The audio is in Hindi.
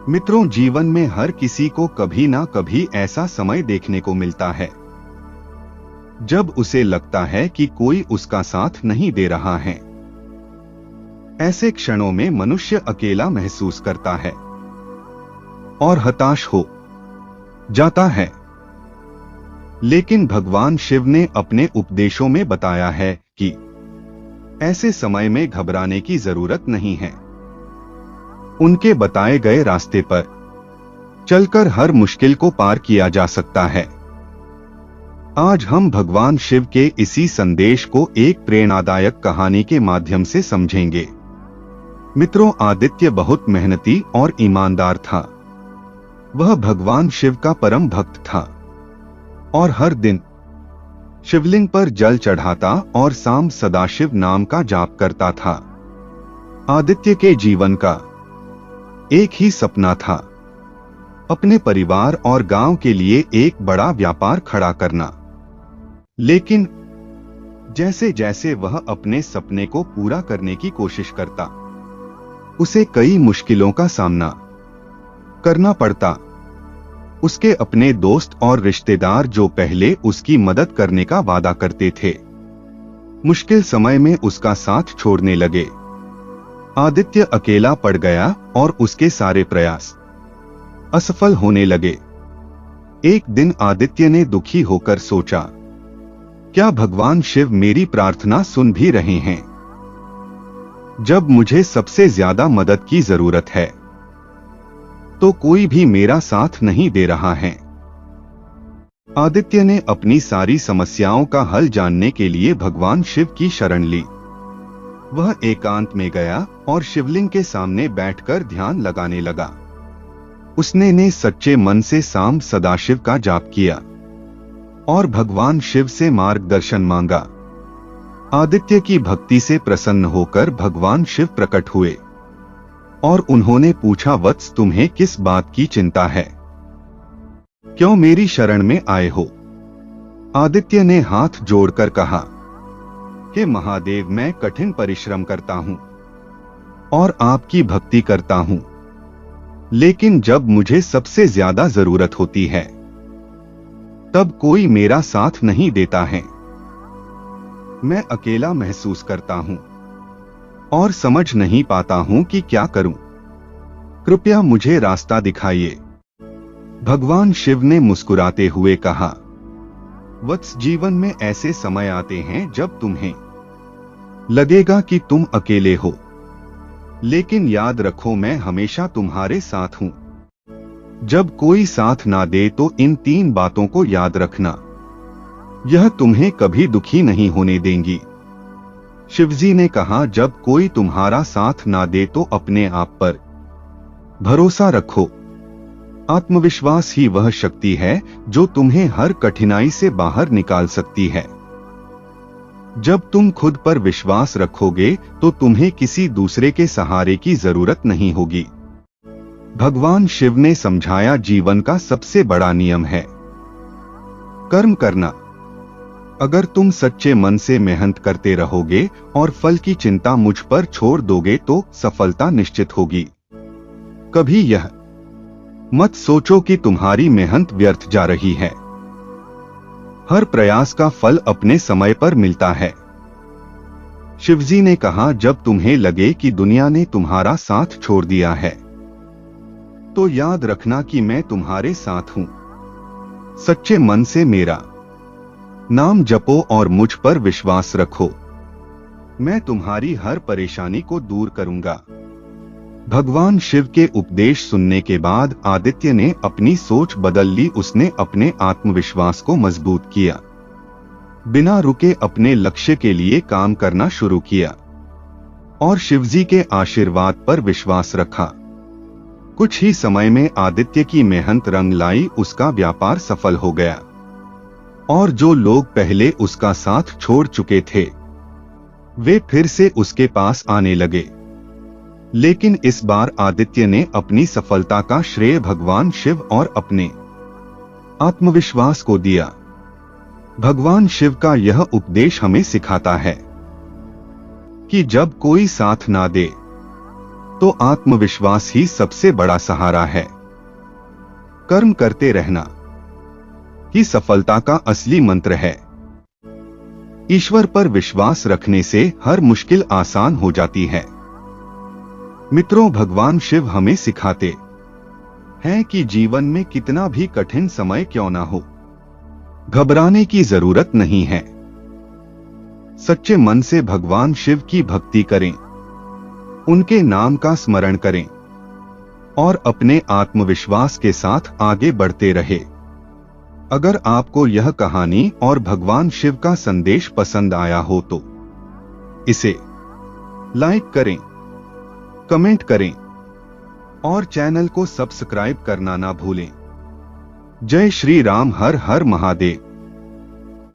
मित्रों, जीवन में हर किसी को कभी ना कभी ऐसा समय देखने को मिलता है जब उसे लगता है कि कोई उसका साथ नहीं दे रहा है। ऐसे क्षणों में मनुष्य अकेला महसूस करता है और हताश हो जाता है। लेकिन भगवान शिव ने अपने उपदेशों में बताया है कि ऐसे समय में घबराने की जरूरत नहीं है। उनके बताए गए रास्ते पर चलकर हर मुश्किल को पार किया जा सकता है। आज हम भगवान शिव के इसी संदेश को एक प्रेरणादायक कहानी के माध्यम से समझेंगे। मित्रों, आदित्य बहुत मेहनती और ईमानदार था। वह भगवान शिव का परम भक्त था और हर दिन शिवलिंग पर जल चढ़ाता और शाम सदाशिव नाम का जाप करता था। आदित्य के जीवन का एक ही सपना था, अपने परिवार और गांव के लिए एक बड़ा व्यापार खड़ा करना। लेकिन जैसे जैसे वह अपने सपने को पूरा करने की कोशिश करता, उसे कई मुश्किलों का सामना करना पड़ता। उसके अपने दोस्त और रिश्तेदार जो पहले उसकी मदद करने का वादा करते थे, मुश्किल समय में उसका साथ छोड़ने लगे। आदित्य अकेला पड़ गया और उसके सारे प्रयास असफल होने लगे। एक दिन आदित्य ने दुखी होकर सोचा, क्या भगवान शिव मेरी प्रार्थना सुन भी रहे हैं जब मुझे सबसे ज्यादा मदद की जरूरत है? तो कोई भी मेरा साथ नहीं दे रहा है। आदित्य ने अपनी सारी समस्याओं का हल जानने के लिए भगवान शिव की शरण ली। वह एकांत में गया और शिवलिंग के सामने बैठकर ध्यान लगाने लगा। उसने सच्चे मन से शाम सदाशिव का जाप किया और भगवान शिव से मार्गदर्शन मांगा। आदित्य की भक्ति से प्रसन्न होकर भगवान शिव प्रकट हुए और उन्होंने पूछा, वत्स, तुम्हें किस बात की चिंता है? क्यों मेरी शरण में आए हो? आदित्य ने हाथ जोड़कर कहा कि महादेव, मैं कठिन परिश्रम करता हूं और आपकी भक्ति करता हूं, लेकिन जब मुझे सबसे ज्यादा जरूरत होती है तब कोई मेरा साथ नहीं देता है। मैं अकेला महसूस करता हूं और समझ नहीं पाता हूं कि क्या करूं। कृपया मुझे रास्ता दिखाइए। भगवान शिव ने मुस्कुराते हुए कहा, वत्स, जीवन में ऐसे समय आते हैं जब तुम्हें लगेगा कि तुम अकेले हो, लेकिन याद रखो, मैं हमेशा तुम्हारे साथ हूं। जब कोई साथ ना दे तो इन 3 बातों को याद रखना, यह तुम्हें कभी दुखी नहीं होने देंगी। शिवजी ने कहा, जब कोई तुम्हारा साथ ना दे तो अपने आप पर भरोसा रखो। आत्मविश्वास ही वह शक्ति है जो तुम्हें हर कठिनाई से बाहर निकाल सकती है। जब तुम खुद पर विश्वास रखोगे तो तुम्हें किसी दूसरे के सहारे की जरूरत नहीं होगी। भगवान शिव ने समझाया, जीवन का सबसे बड़ा नियम है कर्म करना। अगर तुम सच्चे मन से मेहनत करते रहोगे और फल की चिंता मुझ पर छोड़ दोगे तो सफलता निश्चित होगी। कभी यह मत सोचो कि तुम्हारी मेहनत व्यर्थ जा रही है। हर प्रयास का फल अपने समय पर मिलता है। शिवजी ने कहा, जब तुम्हें लगे कि दुनिया ने तुम्हारा साथ छोड़ दिया है तो याद रखना कि मैं तुम्हारे साथ हूं। सच्चे मन से मेरा नाम जपो और मुझ पर विश्वास रखो। मैं तुम्हारी हर परेशानी को दूर करूंगा। भगवान शिव के उपदेश सुनने के बाद आदित्य ने अपनी सोच बदल ली। उसने अपने आत्मविश्वास को मजबूत किया, बिना रुके अपने लक्ष्य के लिए काम करना शुरू किया और शिवजी के आशीर्वाद पर विश्वास रखा। कुछ ही समय में आदित्य की मेहनत रंग लाई। उसका व्यापार सफल हो गया और जो लोग पहले उसका साथ छोड़ चुके थे वे फिर से उसके पास आने लगे। लेकिन इस बार आदित्य ने अपनी सफलता का श्रेय भगवान शिव और अपने आत्मविश्वास को दिया। भगवान शिव का यह उपदेश हमें सिखाता है कि जब कोई साथ ना दे तो आत्मविश्वास ही सबसे बड़ा सहारा है। कर्म करते रहना ही सफलता का असली मंत्र है। ईश्वर पर विश्वास रखने से हर मुश्किल आसान हो जाती है। मित्रों, भगवान शिव हमें सिखाते हैं कि जीवन में कितना भी कठिन समय क्यों ना हो, घबराने की जरूरत नहीं है। सच्चे मन से भगवान शिव की भक्ति करें, उनके नाम का स्मरण करें और अपने आत्मविश्वास के साथ आगे बढ़ते रहे। अगर आपको यह कहानी और भगवान शिव का संदेश पसंद आया हो तो इसे लाइक करें, कमेंट करें और चैनल को सब्सक्राइब करना ना भूलें। जय श्री राम, हर हर महादेव।